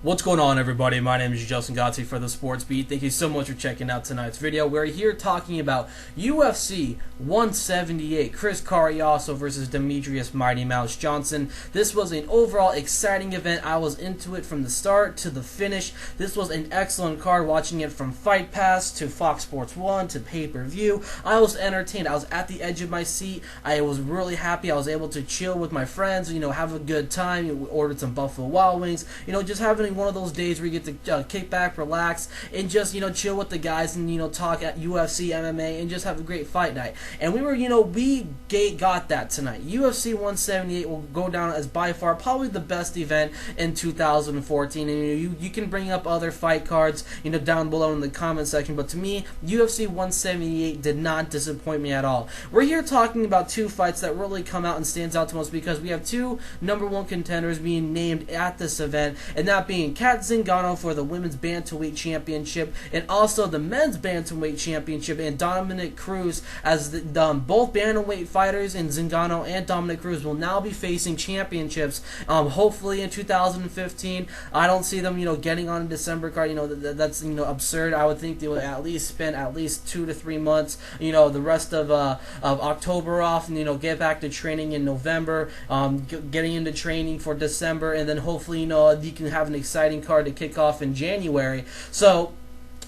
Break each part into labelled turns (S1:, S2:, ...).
S1: What's going on, everybody? My name is Justin Godsey for the Sports Beat. Thank you so much for checking out tonight's video. We're here talking about UFC 178, Chris Carriasso versus Demetrius Mighty Mouse Johnson. This was an overall exciting event. I was into it from the start to the finish. This was an excellent card, watching it from Fight Pass to Fox Sports 1 to pay-per-view. I was entertained. I was at the edge of my seat. I was really happy. I was able to chill with my friends, have a good time. We ordered some Buffalo Wild Wings, just having one of those days where you get to kick back, relax, and just chill with the guys and talk at UFC, MMA, and just have a great fight night. And we got that tonight. UFC 178 will go down as by far probably the best event in 2014. And you can bring up other fight cards down below in the comment section, but to me, UFC 178 did not disappoint me at all. We're here talking about two fights that really come out and stands out to us because we have two #1 contenders being named at this event, and that being Cat Zingano for the Women's Bantamweight Championship and also the Men's Bantamweight Championship, and Dominck Cruz, as both bantamweight fighters, and Zingano and Dominck Cruz will now be facing championships hopefully in 2015. I don't see them getting on a December card. That's absurd. I would think they would at least spend at least 2 to 3 months the rest of October off, and get back to training in November, getting into training for December, and then hopefully you can have an exciting card to kick off in January. So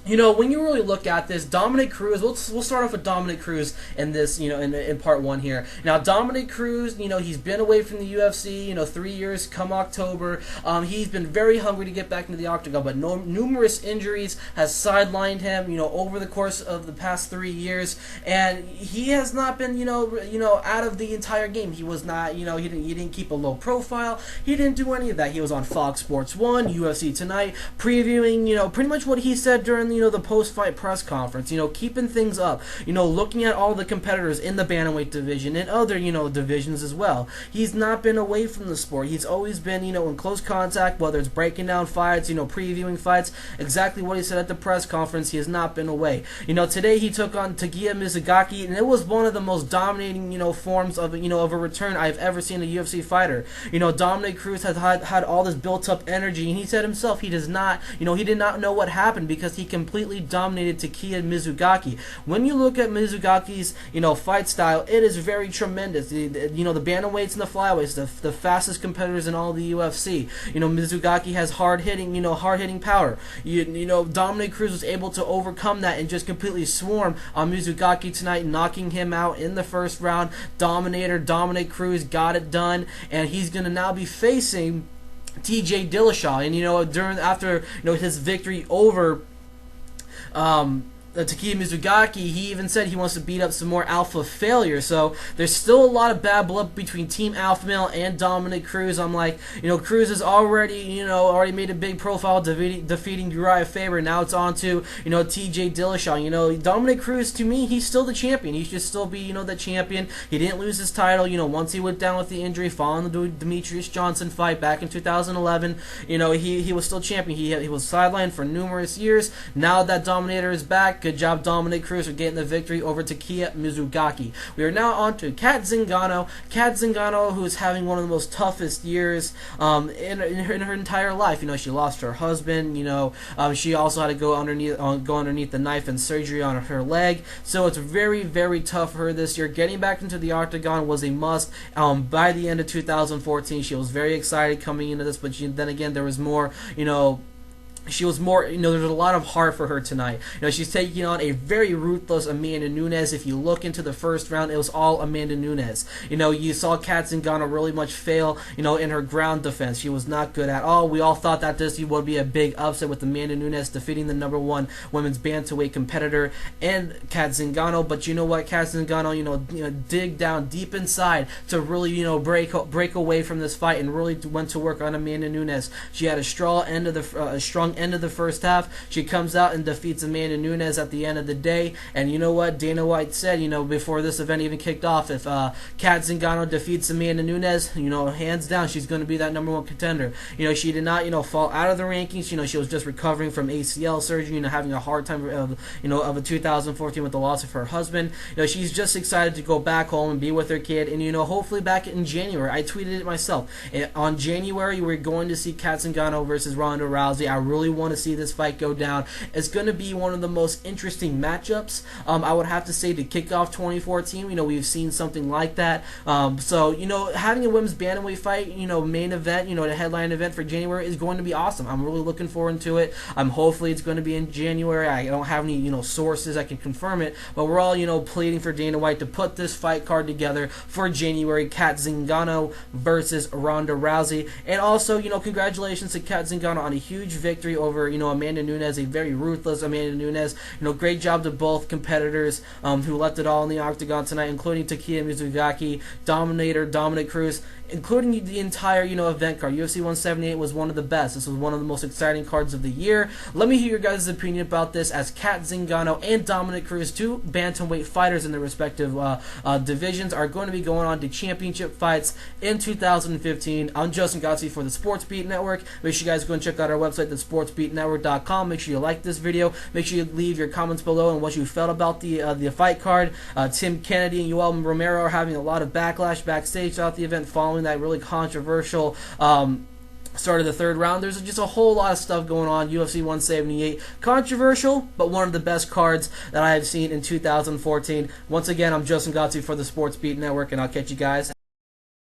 S1: when you really look at this, Dominck Cruz, we'll start off with Dominck Cruz in this, in part one here. Now, Dominck Cruz, he's been away from the UFC, 3 years come October. He's been very hungry to get back into the octagon, but numerous injuries has sidelined him, over the course of the past 3 years, and he has not been, out of the entire game. He was not, he didn't keep a low profile. He didn't do any of that. He was on Fox Sports 1, UFC Tonight, previewing, pretty much what he said during the post-fight press conference, keeping things up, looking at all the competitors in the bantamweight division and other, divisions as well. He's not been away from the sport. He's always been, in close contact, whether it's breaking down fights, previewing fights, exactly what he said at the press conference. He has not been away. Today he took on Takeya Mizugaki, and it was one of the most dominating, forms of, of a return I've ever seen a UFC fighter. Dominck Cruz has had all this built-up energy, and he said himself he does not, he did not know what happened because he completely dominated Takeya Mizugaki. When you look at Mizugaki's, fight style, it is very tremendous. The bantamweights and the flyweights, the fastest competitors in all the UFC. Mizugaki has hard-hitting power. Dominck Cruz was able to overcome that and just completely swarm on Mizugaki tonight, knocking him out in the first round. Dominator Dominck Cruz got it done, and he's going to now be facing TJ Dillashaw. And after his victory over Takeya Mizugaki, he even said he wants to beat up some more alpha failures. So there's still a lot of bad blood between Team Alpha Male and Dominck Cruz. I'm like, Cruz has already, already made a big profile defeating Uriah Faber. Now it's on to, TJ Dillashaw. Dominck Cruz, to me, he's still the champion. He should still be, the champion. He didn't lose his title, once he went down with the injury following the Demetrius Johnson fight back in 2011. He was still champion. He was sidelined for numerous years. Now that Dominator is back, good job, Dominck Cruz, for getting the victory over Takeya Mizugaki. We are now on to Cat Zingano. Cat Zingano, who is having one of the most toughest years in her entire life. She lost her husband. She also had to go underneath the knife and surgery on her leg. So it's very, very tough for her this year. Getting back into the octagon was a must. By the end of 2014, she was very excited coming into this, but then again, there was more, she was more, there's a lot of heart for her tonight. She's taking on a very ruthless Amanda Nunes. If you look into the first round, it was all Amanda Nunes. You saw Cat Zingano really much fail, in her ground defense. She was not good at all. We all thought that this would be a big upset with Amanda Nunes defeating the #1 women's bantamweight competitor and Cat Zingano. But you know what? Cat Zingano, dig down deep inside to really, break away from this fight and really went to work on Amanda Nunes. She had a strong end end of the first half. She comes out and defeats Amanda Nunes at the end of the day. And you know what? Dana White said, before this event even kicked off, if Cat Zingano defeats Amanda Nunes, hands down, she's going to be that #1 contender. She did not, fall out of the rankings. She was just recovering from ACL surgery, having a hard time of a 2014 with the loss of her husband. She's just excited to go back home and be with her kid. And, hopefully back in January, I tweeted it myself. On January, we're going to see Cat Zingano versus Ronda Rousey. I really want to see this fight go down. It's going to be one of the most interesting matchups, I would have to say, to kick off 2014. We've seen something like that. So, having a women's bantamweight fight, main event, the headline event for January is going to be awesome. I'm really looking forward to it. Hopefully it's going to be in January. I don't have any, sources that can confirm it, but we're all, pleading for Dana White to put this fight card together for January. Cat Zingano versus Ronda Rousey. And also, congratulations to Cat Zingano on a huge victory over, Amanda Nunes, a very ruthless Amanda Nunes. Great job to both competitors who left it all in the octagon tonight, including Takeya Mizugaki, Dominator, Dominck Cruz, including the entire, event card. UFC 178 was one of the best. This was one of the most exciting cards of the year. Let me hear your guys' opinion about this, as Cat Zingano and Dominck Cruz, two bantamweight fighters in their respective divisions, are going to be going on to championship fights in 2015. I'm Justin Godsey for the Sports Beat Network. Make sure you guys go and check out our website, thesportsbeatnetwork.com. Make sure you like this video. Make sure you leave your comments below on what you felt about the fight card. Tim Kennedy and Yoel Romero are having a lot of backlash backstage throughout the event following that really controversial start of the third round. There's just a whole lot of stuff going on. UFC 178, controversial, but one of the best cards that I have seen in 2014. Once again, I'm Justin Godsey for the Sports Beat Network, and I'll catch you guys